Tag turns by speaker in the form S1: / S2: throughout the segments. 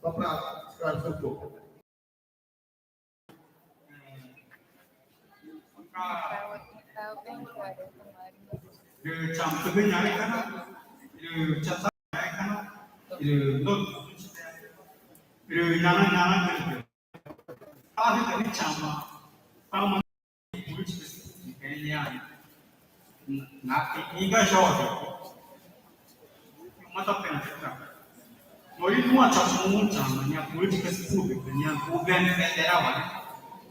S1: Só para esclarecer um pouco.
S2: Noi nu acum chama política pública, o governo federal,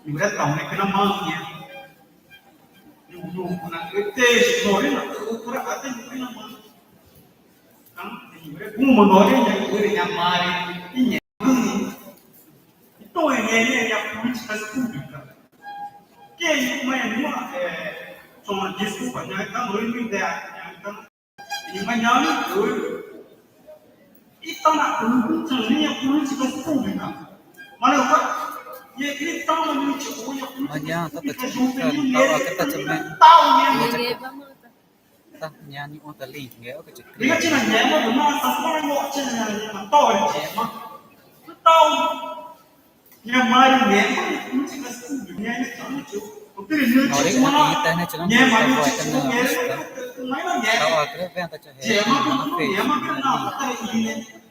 S2: e o retorno é que não manda, o na ETS, morena, o cara até não manda, uma morena que é mare, e então é a política pública, que é uma só desculpa, né? Então não me dá, então e manhã então na política pública, mas agora e ele está na política pública juvenil
S3: kita cemen
S2: tahu
S3: tah nyanyi otali ngeo ke
S2: dia
S3: cekri
S2: cina nyama rumah sampai mau cina nyama tahu nyama tahu nyama nyama política pública nyama itu porque ele
S3: nori
S2: cuma
S3: kita ne celon
S2: nyama
S3: kita buat
S2: itu
S3: kena tahu akhirnya pen ta cehe
S2: nyama kena kata ini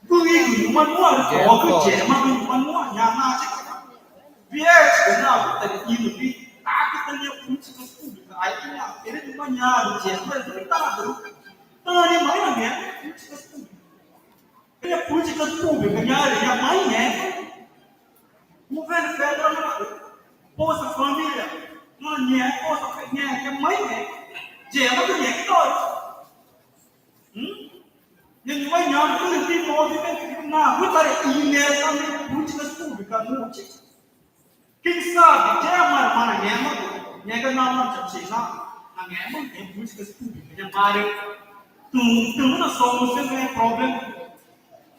S2: Bui manual ko je manual nyama biar kenal tadi ini bi tak tanya política pública akhirnya ini cuma nyari je kita baru tadi mana ya política pública ini política pública nyari yang mana governo federal Bolsa Família não é Bolsa que mãe je apa tu kita nhưng mà nhóm cứ đi mua thì cái nào cứ tại email sang política pública muito quem sabe que é uma nhama nhega não não chậm chỉ nó nhama tem política pública nhama mare tu não solução é problem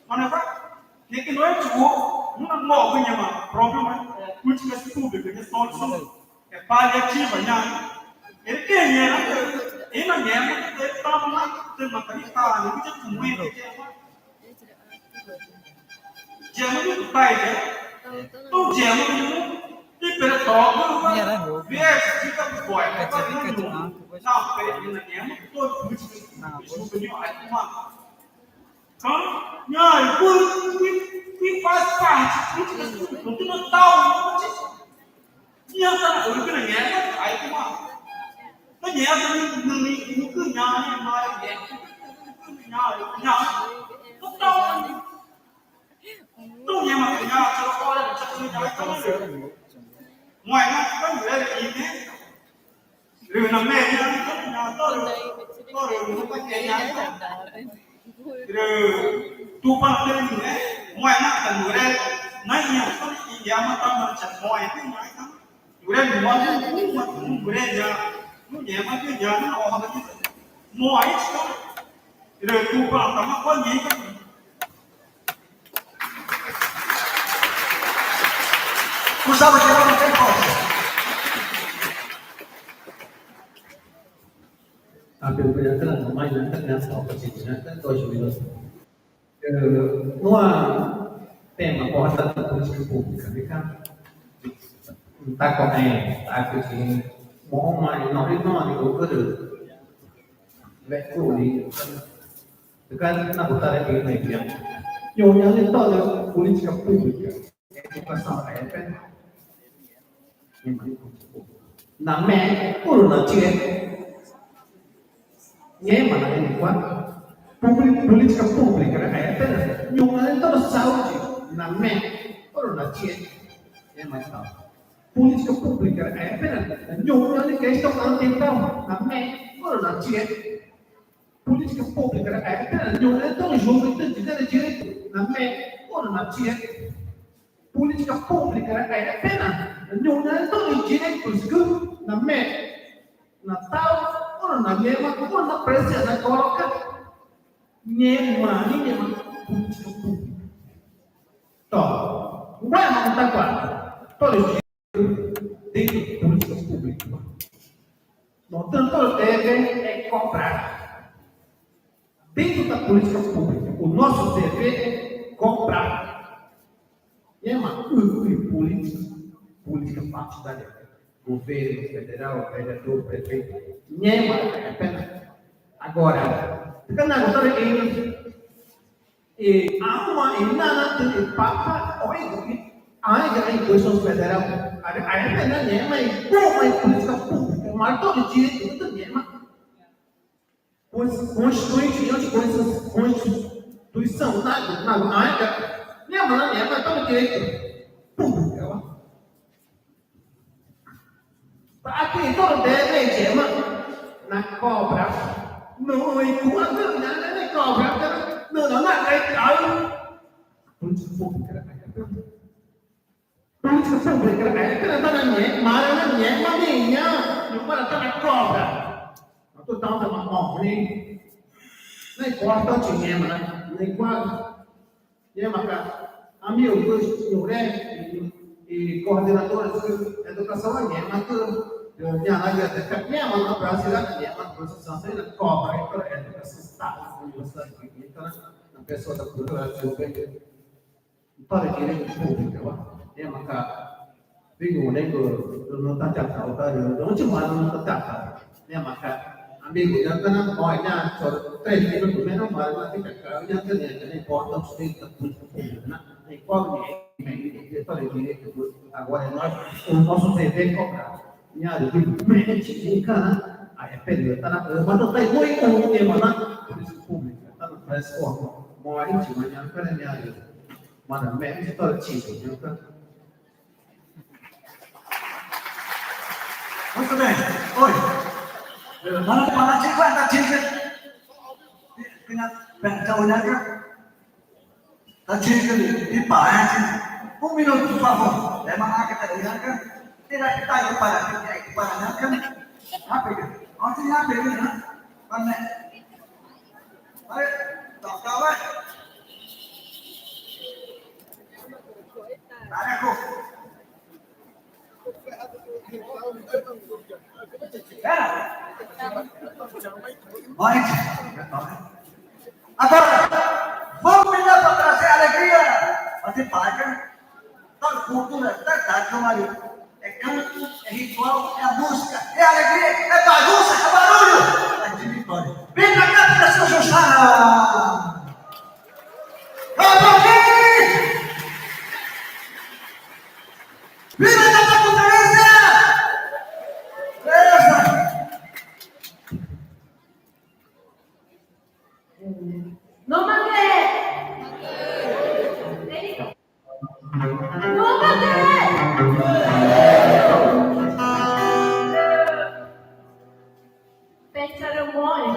S2: mana pak nem que não é tu não mau que nhama problem política pública é solução é paliativa nhama ele que nhama ina nyama te tama te makarita ni kuja kumwe ke jama ni pai de tu jama ni ti per to vie kita boy ka tu na pe ni nyama to kuji na ku ni ai ma kan nyai ku ki pas pas tu no tau ni ta ku ni nyama ai ma cái gì đó mình cứ nhờ mà nhờ lúc đâu nhưng mà nhờ cho coi là cho nhờ ngoài ra có người là gì thế rồi nằm mê nhờ tôi không có chuyện nhờ rồi tu bằng tên gì đấy ngoài ra cần người đây nói nhiều có gì vậy mà tao mình chặt ngoài cái ngoài đó người đây mình muốn người đây giờ nó nhẹ mà cái giờ nó họ cái mọi rồi tu bằng tao có gì cái tu sao mà cái cái gì
S1: Pelo penhasco, mais nada, penhasco, paciente, dois minutos. Numa tema porta da política pública, tá com tá que mong mai nói cũng có được vẽ cụ đi cái nó cũng ta cái này kia nhiều nhà lên to là política pública educação é pena na mẹ cũng là chuyện nghe mà là liên quan política pública é pena nhiều nhà lên to là saúde na mẹ cũng là chuyện nghe mà sao política pública é apenas uma questão ambiental, também não na tia. Política pública é apenas uma juventude de direito, também não na tia. Política pública é apenas uma direitos que também na tal ou na lema ou na presença coloca nenhuma política pública. Então, não é uma coisa todos dentro de política pública. Não tanto deve comprar. Dentro da política pública, o nosso dever é comprar. política partidária, governo federal, vereador, prefeito, nem é apenas. Agora, karena kita ini, aku ini nana tu papa, oi, ai Constituição Federal, ada apenas nem mais, política pública, mas todo dia itu nem mais. Constituição, nada, ainda, nem mais todo direito público. Aqui todo deve na cobra. Não, e quando não cobra, não é caro. Política pública é na minha, mas minha, não para estar na cobra. Eu estou dando uma cobra, nem importa o dinheiro, nem quase. Amigos, e coordenadores de educação mas minha área minha mão brasileira minha profissão sei na cobra para educação está universidade então a pessoa da cultura para direito público maka bingung não está certo tá não te manda não está certo maka amigo já tá na boia só 3 minutos menos mais lá fica caro já tem importa o state da política né e qual agora nós o nosso dever cobrar nhà được cái chỉ cả ai phải được ta mà nó tay mỗi con em mà nó pública ta nó phải score mọi anh chị mà nhà cái này nhà được mà là mẹ sẽ tôi chỉ được nhau cơ.
S2: Muito bem. Oi. Mana mana cikgu anda cikgu. Dengan bangkau naga. Ta cikgu di paham. 1 minuto, por favor. Memang kita dengarkan. Tidak kita kepada kan? Apa itu? Artinya apa ini? Karena, tak kawan. Ada kok. Baik. Agora, vamos pindah para trazer alegria. Você paga. Tá cultura, tá kembali. É canto, é ritual, é a música, é a alegria, é bagunça, é barulho. É de vitória. Vem pra cá, professor Jussara! Vamos aqui! Viva essa conferência! Beleza!
S4: Não mandei! Não mandei! Pensare un buon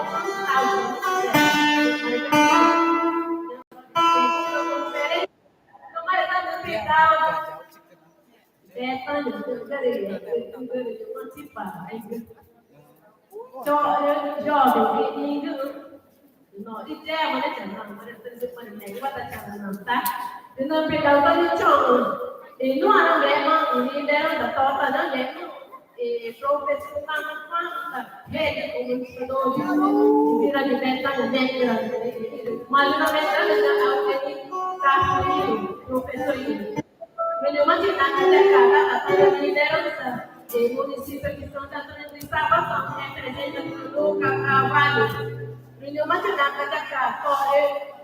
S4: professor rede comunicador vira de verdade mas na verdade professor ele imagina que a liderança do município que São Antônio de Salvação representa o Carvalho ele imagina que a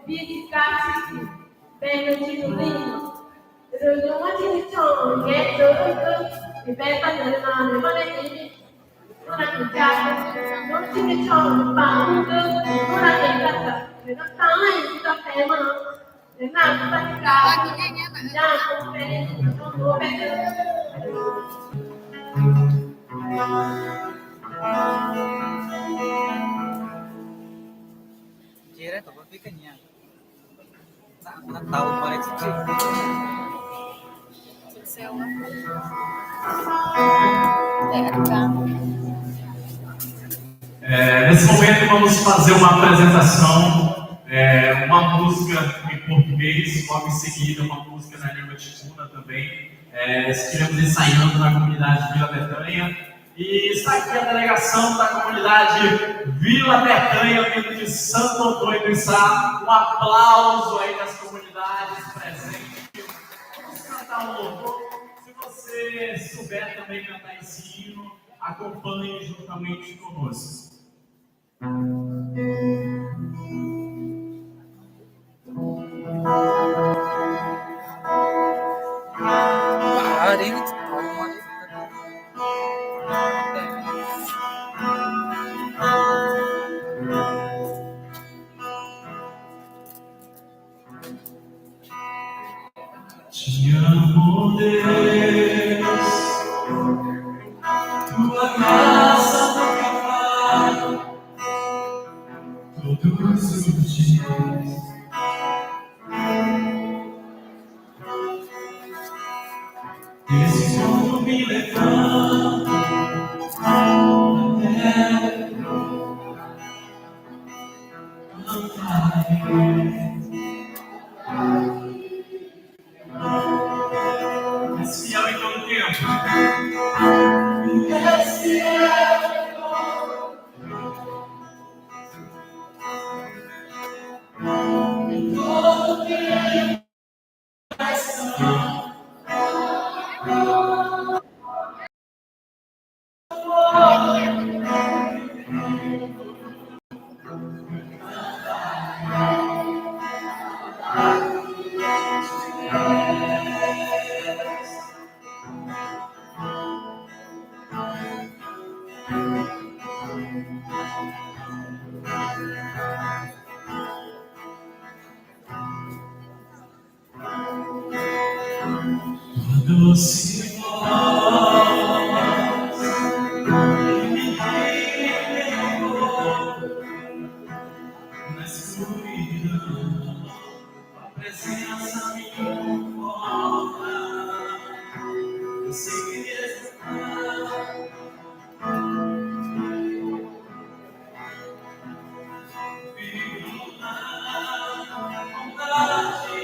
S4: vice Cássio Bernardino Lima ele imagina que Ripeta nelle mani, non è che non è che non ci mettiamo panco, non è che non sta mai sta ferma, non sta di casa, già conferenza, non può
S3: Kira tu berfikirnya, nak tahu balik sih.
S5: Nesse momento vamos fazer uma apresentação, uma música em português, logo em seguida uma música na língua ticuna também. Estivemos ensaiando na comunidade Vila Bertanha e está aqui a delegação da comunidade Vila Bertanha, vindo de Santo Antônio do Içá. Um aplauso aí das comunidades presentes. Vamos cantar um louvor. você souber também cantar esse hino, acompanhe juntamente conosco.
S3: Hari ini trauma dia.
S5: Te amo, Deus, tua graça nunca falha, todos os dias. Esse mundo me levanta até és fiel em todo tempo. És fiel. Doce voz me levou na escuridão, a presença me conforta. Eu sei que está vivo na vontade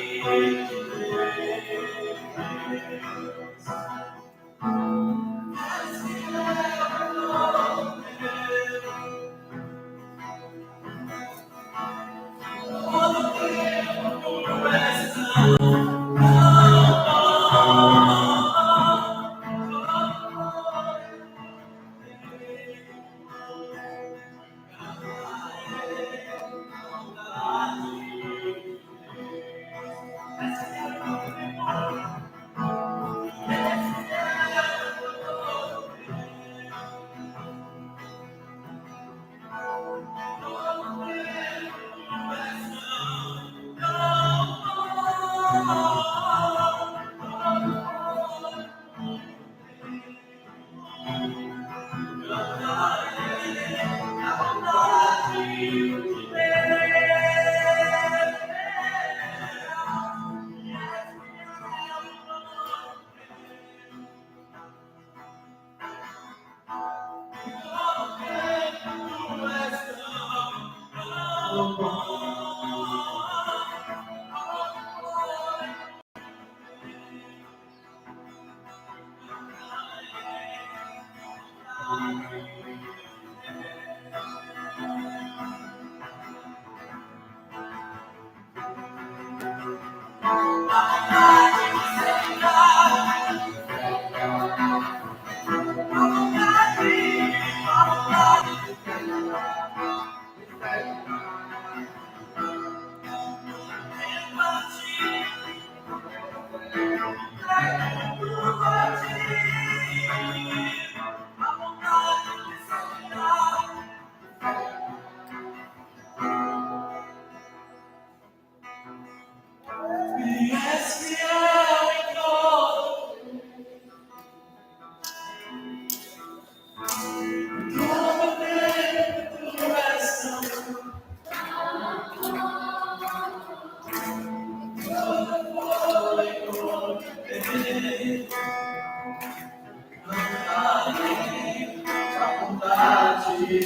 S5: de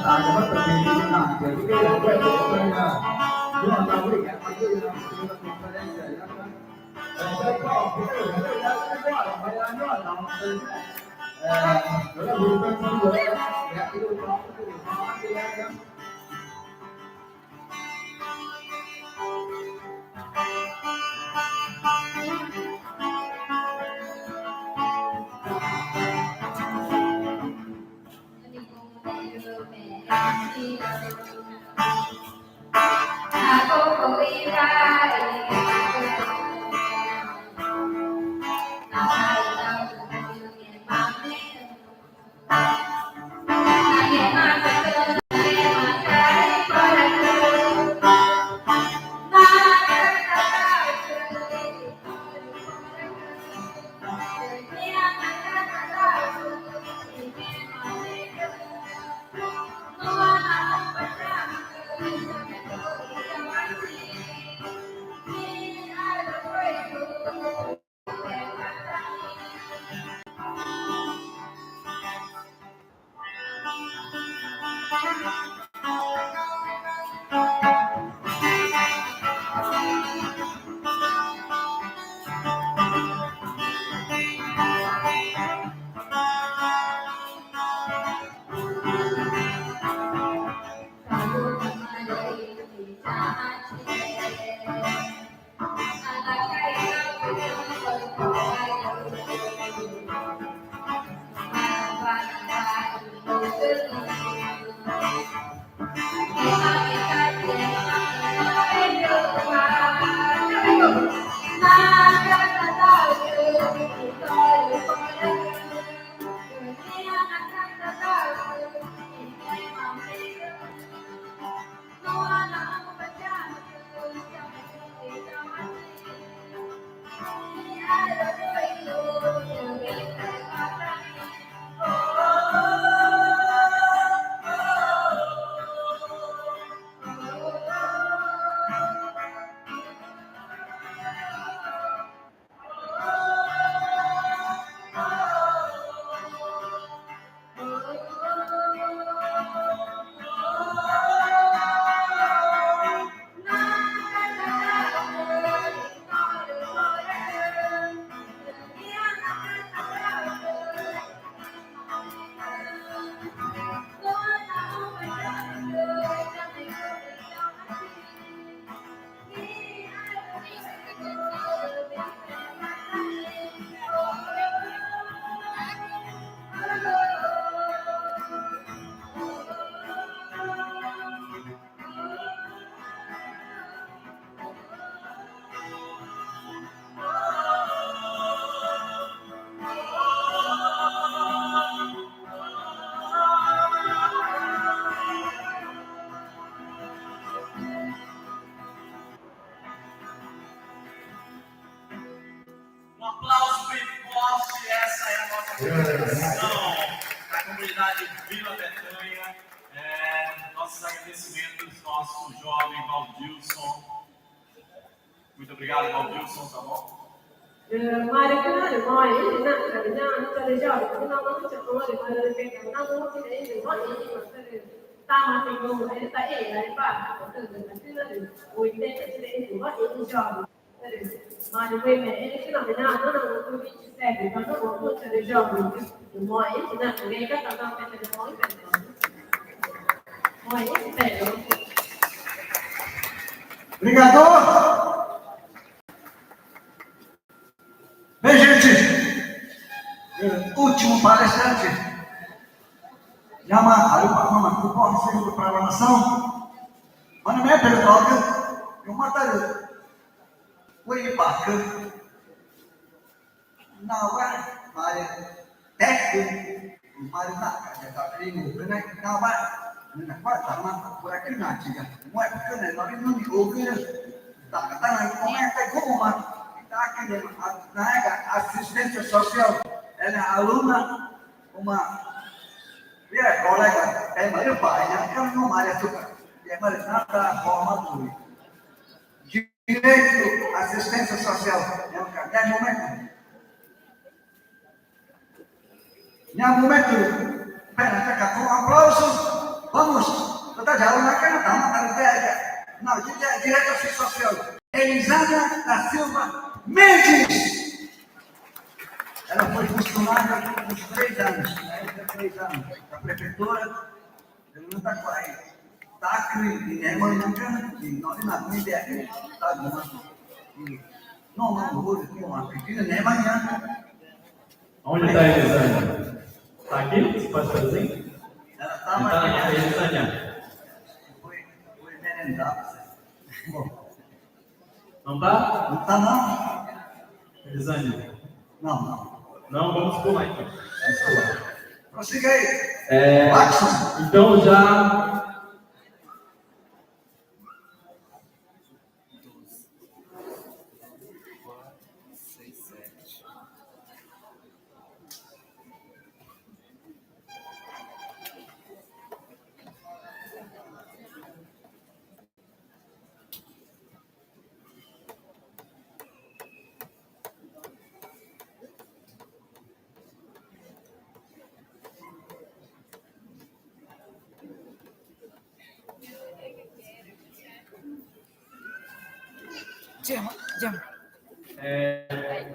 S1: tài cho bắt đầu đi làm thì cái là quay bộ đây là nhưng mà tao quyết định mà tôi làm tôi là một thời gian dài lắm đó có cái cái gọi là phải là nó là đó là người ta không được cái điều đó cái điều đó
S5: Da comunidade Vila Betânia, nossos agradecimentos, nosso jovem Valdilson. Muito obrigado, Valdilson, tá bom?
S4: Mari cái được mời ấy thì nặng cả nhà cho đến giờ thì nó sẽ có để mà cái nó cũng thì đấy thì gọi gì mà ta mà mình ngồi đấy ta để đấy và có từ từ từ từ ngồi đây sẽ để thì gọi gì cho mà đi về mẹ cái nào nó là tôi bị xe thì nó có cho đến giờ mình mời ấy thì nặng nghe các tao phải nói về mời ấy để
S2: Obrigado! Bem, gente, último palestrante. Llama a Mama Cupom, segundo para a nação. Mas não é pelo toque, eu mataria. O Ipaca. Nào bạn, mà test đi, mà đi nặng, để tạo đi ngủ cái này, nào bạn, nên là quá thẳng mà, vừa cái nào chỉ cả, ngoài cái này nó đi nó bị ốm kia, tạo cái tay này có nghe tay khô mà. A assistência social, ela é aluna, uma colega, é mais pai, né? Ela não mais açúcar, é mais nada forma direito à assistência social, é um cara, momento, pera, um aplauso,
S6: Vamos, kita jauh lagi kan tamu ada. Não, direto social. Elisângela da Silva Mendes. Ela foi funcionária por uns 3 anos, né? 3 anos, da prefeitura de Itaquai. Está aqui, e é uma e nós na mídia aqui, está não, hoje aqui, uma pequena, nem amanhã.
S5: Onde está a Elisângela? Está aqui? Você pode fazer?
S6: Ela estava
S5: Está
S6: aqui.
S5: na Elisângela.
S6: Foi merendar.
S5: Não está?
S6: Não está, não?
S5: Elisângela?
S6: Não.
S5: Não, vamos pular então. Vamos pular.
S6: Prossiga aí. Watson.
S5: Então já.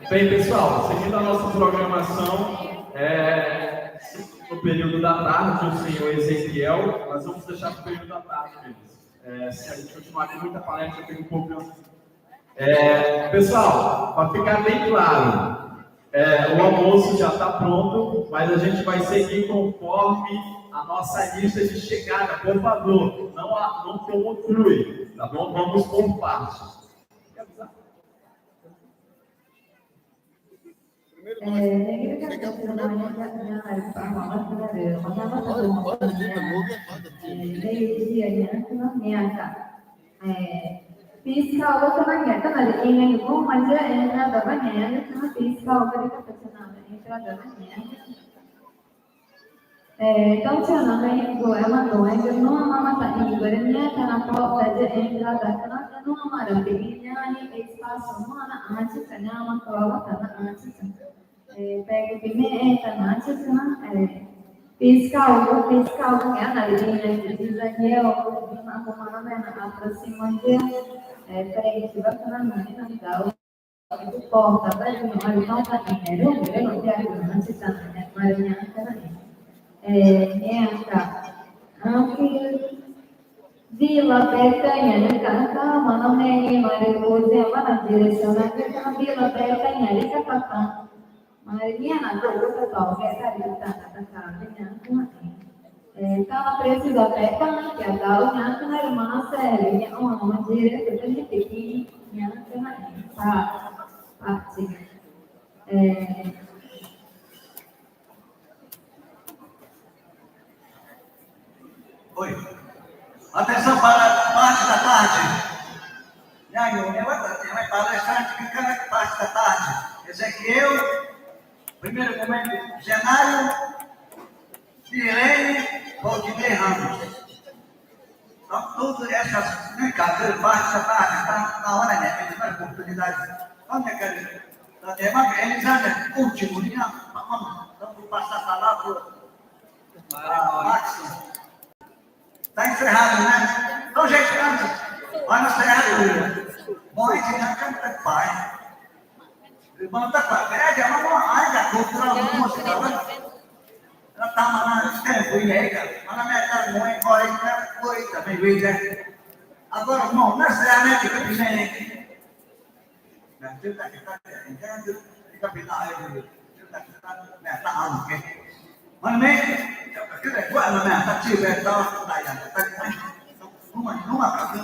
S5: Bem, pessoal, seguindo a nossa programação, no período da tarde, o senhor Ezequiel, nós vamos deixar para o período da tarde mesmo. Se a gente continuar com muita palestra, tem um pouco. Pessoal, para ficar bem claro, o almoço já está pronto, mas a gente vai seguir conforme a nossa lista de chegada, por favor, não como flui, tá bom? Vamos por partes.
S7: Então, se eu não tenho problema, não é que não há uma tarinha, que na porta de entrada, que não há uma tarinha, e espaço, não há antes, que não há uma prova, que não antes. Pega que me entra antes, fiscal, que é a tarinha, que diz aqui, eu vou na aproximação, peraí, que vai para a menina, então, porta, vai no ar, não está dinheiro, eu não quero antes, mas minha tarinha. Anche Vila Betânia, né? Canta, mano, né? Mariposa, mana direção, que tá Vila Betânia, ele tá cantando. Maria, na coisa tal, que tá ali, tá, né? Então, precisa Betânia, que a Gal, na irmã séria, né? Uma direção, que a gente tem, né? Tá, parte.
S6: Oi. Atenção para a parte da tarde. E aí, vai palestrante que cada parte da tarde. Ezequiel, primeiro momento, Genário, Irene, Valdinei Ramos. Então, todas essas brincadeiras, parte da tarde, está na hora, né? Tem mais oportunidade. Vamos, minha querida. Elisângela, último, vamos passar a palavra para Max. Está encerrado, né? Então, gente, vai na serraria. Mãe, que já canta pai. Irmão da pai. Ela não ainda cultura alguma, você tá vendo? Ela tá lá, tempo, e aí, cara. Mas na minha casa, mãe, corre, foi também, veio, né? Agora, irmão, na serraria, fica bem. Fica bem, tá alto, mas nem cái gọi là mẹ ta chỉ về cho đại là ta không mà mà ok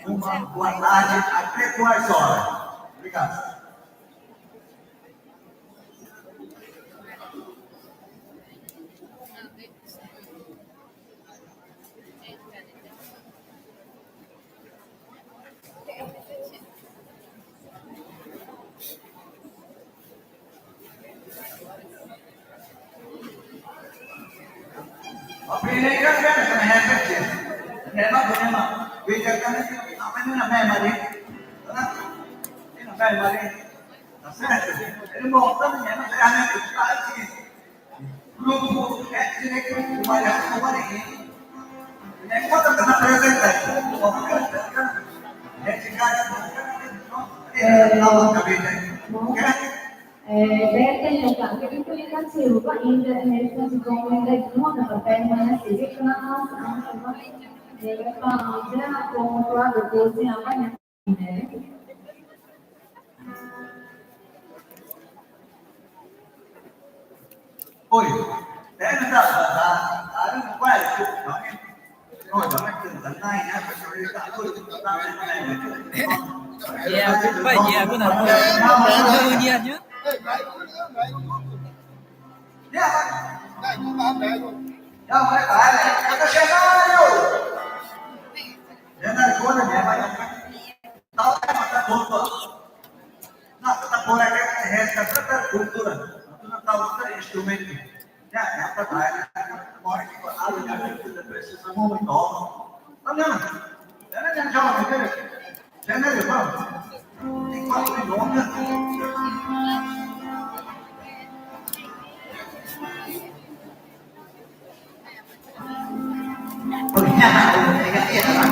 S6: không mà quan ta chỉ ăn cái quay sỏi với cả ini kan hebat ya, memang bedakan apa ini namanya mari, ini namanya mari, ini mau kan memang saya hanya kita aja, grupo étnico Guarani. Enquanto está apresentando,
S7: Betanya Kak, jadi itu kan si Rupa Indonesia si Komenda itu ada pertanyaan mana sih? Kenapa sama dia kan aja como tua depois apa ya?
S6: Ôi, thế nó thật là nó quay lại chụp nó em ngồi đó anh từng tấn này nhá, phải cho đi cả thôi, ta lên này là
S3: Dạ, vậy dạ, cái nào tự nhiên chứ.
S6: nhá, đâu phải phải này, nó sẽ nói đâu, thế này có là nhẹ vậy, tao cái mà ta buồn vợ, nó ta buồn là cái hệ sản xuất ta buồn tu là, nó tao cái instrument ya, yang pertama, mau ikut alur yang itu terus semua mentok. Tanya, jangan jawab itu, jangan jawab. Ikut ini dongnya. Punya, enggak iya kan?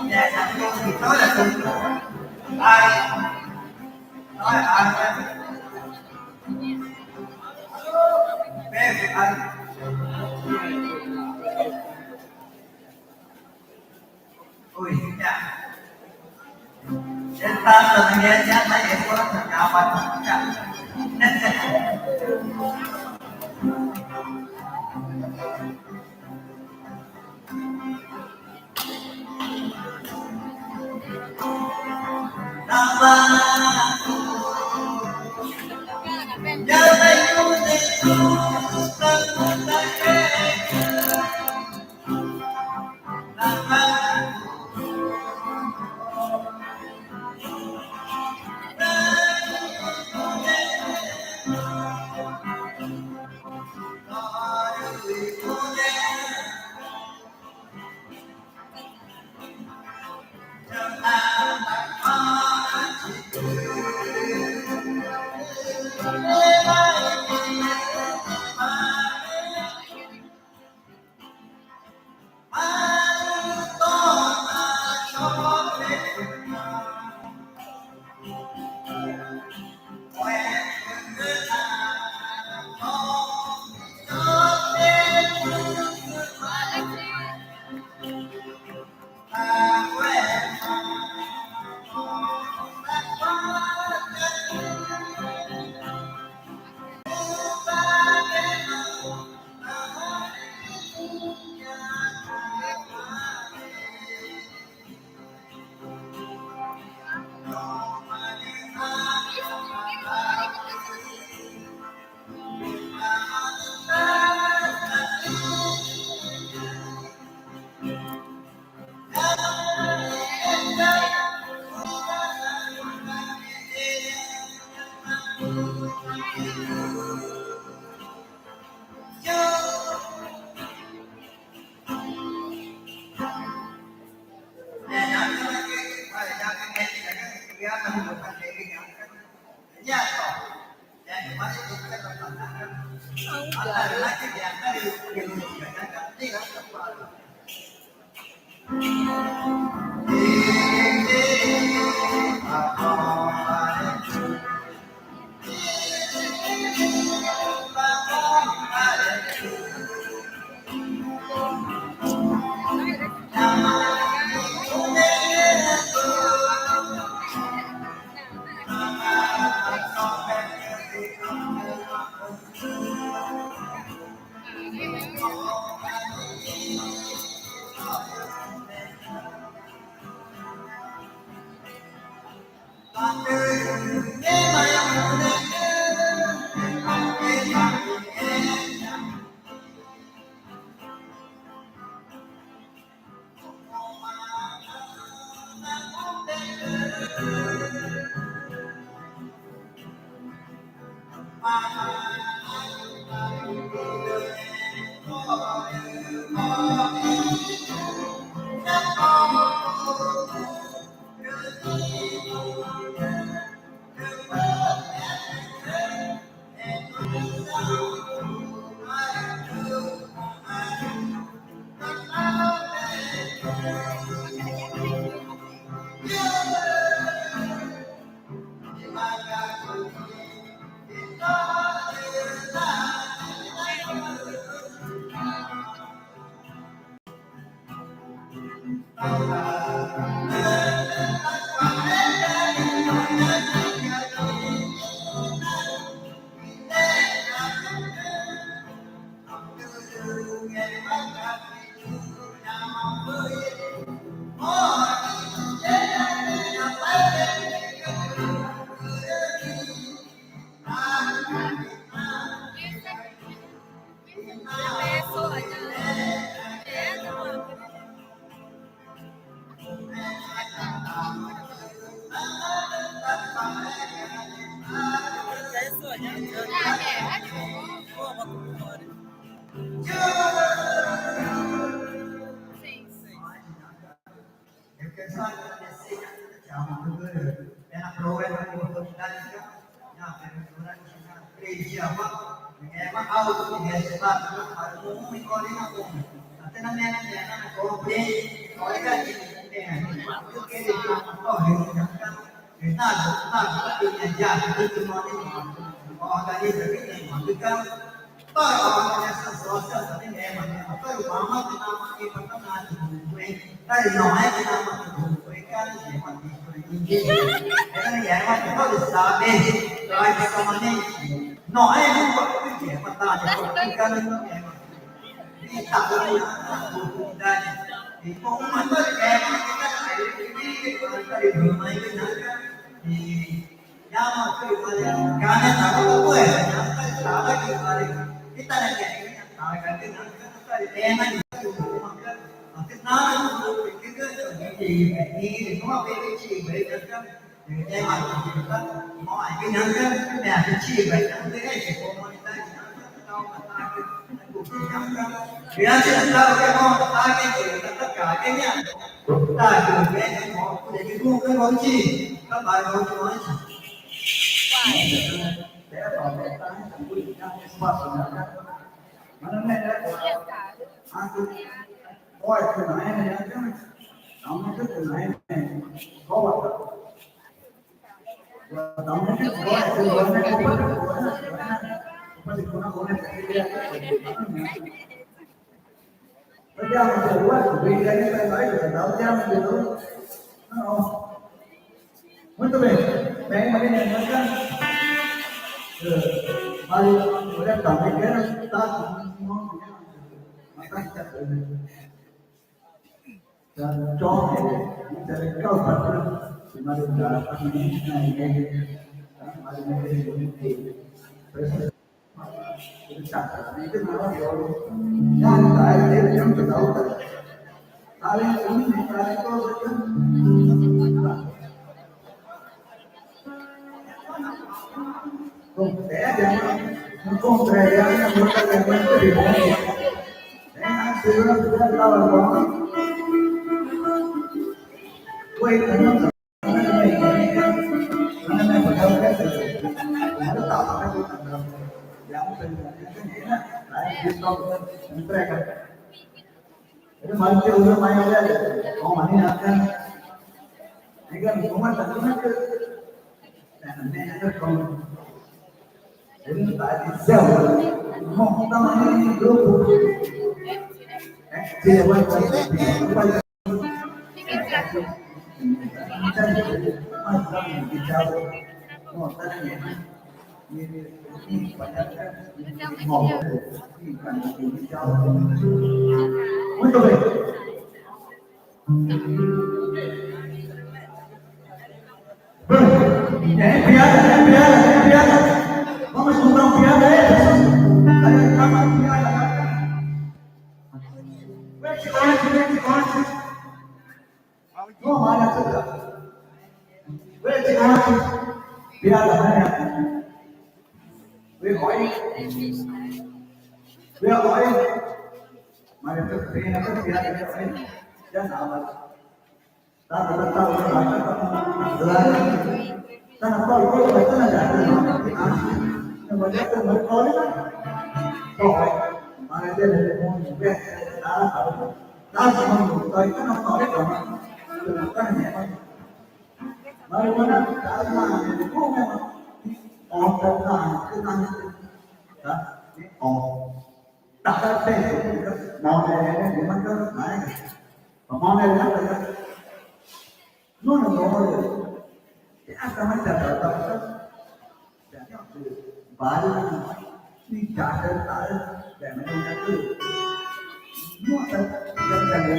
S6: Ya, itu ada tuh. Ai. Ui, ya. Kita sebenarnya saya kurang nyaman. Eu quero só agradecer a prova da oportunidade que eu durante 3 dias uma aula que recebeu para um e coordenar até na minha comprei olha aqui eu quero correr nada eu já tudo mal organiza que tem então para essa sócia também para o mama que não aqui para nada tại nói cái nào mà với cái gì mà cái này vậy mà có được sao đi rồi sao mà đi nói không có cái gì mà ta thì có cái này nó vậy mà đi tập đi đây thì cũng mà tới em cái này đi cái đường này cái này thì nhau mà cái này nào có quên nhau cái sao cái cái ta này cái em ấy cái nó cái gì thì nó cái gì vậy đó em mà mọi cái nhân cái nhà cái gì vậy đó cái gì của mình đây vì anh sẽ làm cái con ta cái gì tất cả cái nhà ta được cái họ để cái món gì các bài món gì để bảo vệ ta cũng quy định trong pháp luật mà nó này đấy ôi cái này này đóng cái này có vật đóng cái này bây giờ mình sẽ quay vì cái này phải được đóng ra mình được muito bem bem Marina nó mas olha também que era tá dan cho dari kau pada mana dah ini naik mana ini bercakap itu nama dia yang saya dia yang tahu kali ini kali itu contrariar a comportamento di uomo anche una bella lavoro poi non è possibile che non sta facendo abbiamo entrega itu masih udah main aja mau mana akan ini kan cuma satu nak dan ada kalau ini tadi jauh mau kita main grup dia buat muito bem. Piada. Vamos comprar piada aí, pessoal. Aí acaba a piada. Vem que corte. Vamos lá, tudo. Vem que corte. Piada, né? Vem hỏi. Mà được thực hiện các piada này rất là tốt. Ta đã tahu ta tahu kalau kita ada yang banyak yang berkoli kan rồi mà đây là môn về ta semua tới cái nó nói rồi từ cái này mà nó đã mà cũng mà on ta cái ta đó đặt ra tên món này thìมันก็ไหนmón này là nó rồi thì ăn cái mình đặt đó baru ni cara để mình ăn cứ mua cái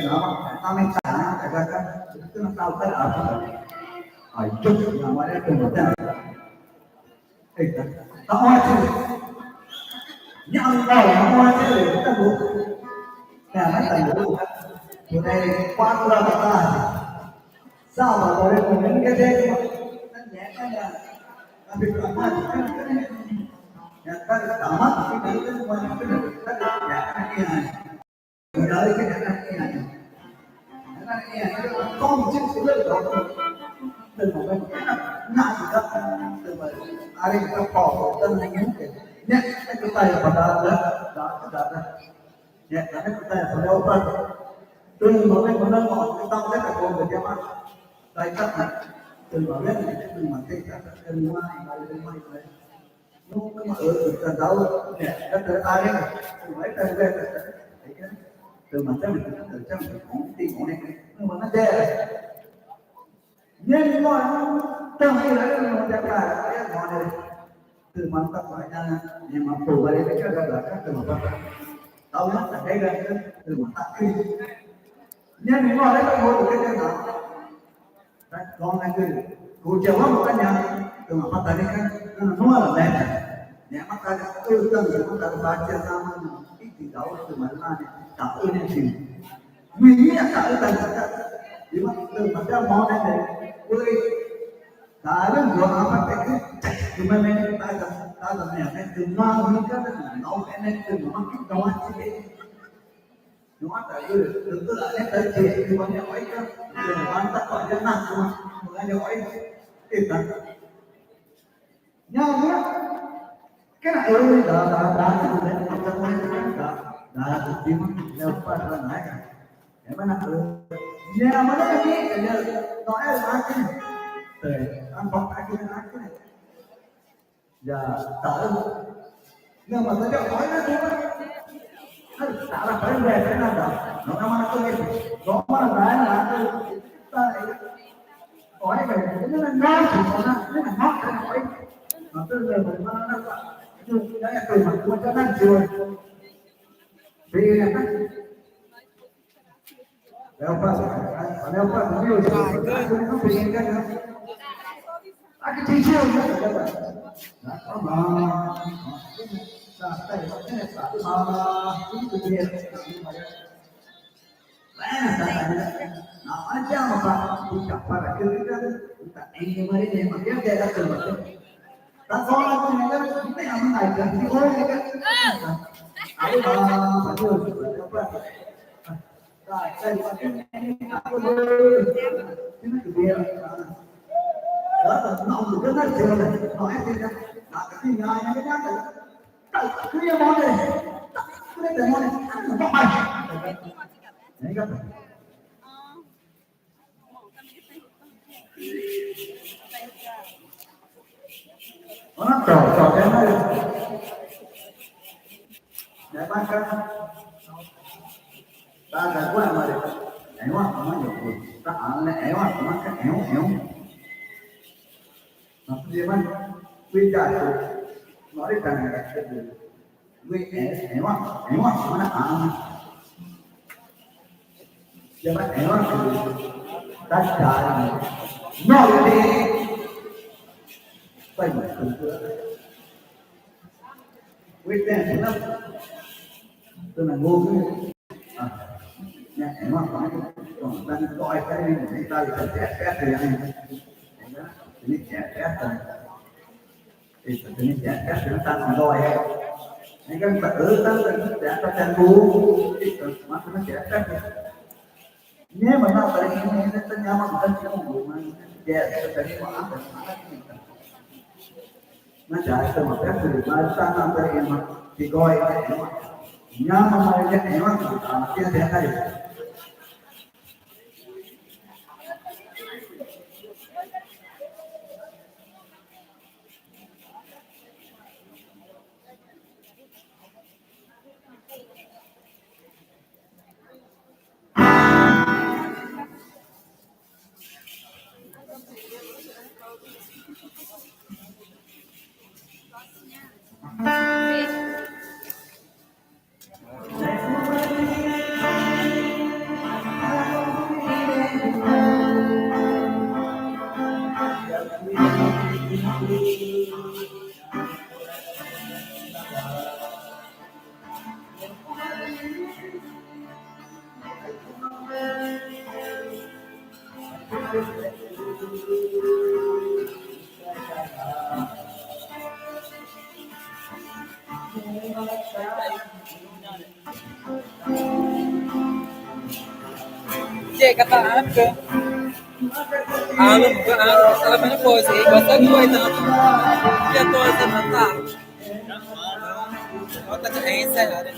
S6: nama kami sana katakan itu nak tahu kan apa itu namanya kemudian tak mau yang tahu mau kita bu nah kita bu ini kuat lah kita sama boleh mungkin kita kan ya kan ya tapi Ya kan tamat kita itu semua itu kan ya kan ini. Dari kita kan ini. Kan ini con chính sự lợi đó. Từ một bên nặng rất từ mà ai ta bỏ tân hay những cái nhẹ cái tay vào đó đó nhẹ cái tay vào đâu phân từ một bên một cái tao rất là cô người em ăn đây chắc là từ một bên từ mà cái từ mai nó cứ mà ở từ đâu nhẹ cái từ ai đấy từ mấy tay về từ mà chắc từ trong cũng tìm của này nhưng mà nó dễ nên mọi trong khi đấy nó chắc là cái mọi này từ mà tập lại ra nhưng mà phủ vào đây cái là các từ mà tập tao nhắc là đây là từ mà tập khi nên những mọi đấy nó ngồi cái nào đấy con này cứ cụ chiều hóa một cái nhà từ mà bắt tay cái nó là đẹp nhà bắt tay từ từ từ bắt tay ba chân ra mà ít thì đâu từ mà ra này tạo nên gì vì là tạo nên thì mà từ mà ra món này ui tahu gua apa teknik cuma main tahu ni cuma mereka nak enak tu makin kawan sih cuma tahu tentu ada terjadi cuma yang baik kan mantap aja nak cuma yang baik itu nyawa cái này ơi đã thì để trong cái đã tìm lepas này để mà nhà mà nó cái nói là cái ăn bọc cái này giờ tự nhưng mà tôi cho hỏi nó thôi nó tạo ra phải về cái nào đó nó không ăn tôi có mà là ta hỏi về nó là nó chỉ có nó là nó cái hỏi mà tôi giờ mình nó nhưng đấy là từ mặt tôi cho nó rồi vì lepas video nó bị cái nữa cái chi chiêu nữa mà tay nó cái này cũng tự nhiên nó aja mà bạn bukan para kita ini mari dia dia dia ada terus tak soal tu ni kan kita yang menaikkan di orang ni kan ayo betul apa saya aku ini dia đó là nó được cái này chưa này nó ép đi ra là cái gì ngay cái nhát này cái món này cái món này ăn nó bay đấy các bạn nó trò cái này để ban cái ta đã qua mà để éo nó nhiều người ta ăn lại éo nó cái éo nó dia man quy trả nói rằng là cái gì quy éo mana ăn dia man éo ta trả nói đi phải một quy tên nó tôi là ngu nha éo còn đang gọi cái này người ta thì sẽ thì anh ini jaket itu ini jaket tentang loy ini kan berulang jaket dan bu itu maksudnya jaket ini mana tadi ini ternyata bukan cuma rumah jaket tadi maaf dan mana kita nah jaket macam tu masa nanti emang digoi emang nyaman mereka emang dia jaket
S3: Cek kata apa? Alam salah mana pos? Bahasa gue itu apa? Dia tuh senata. Kata cahaya ada.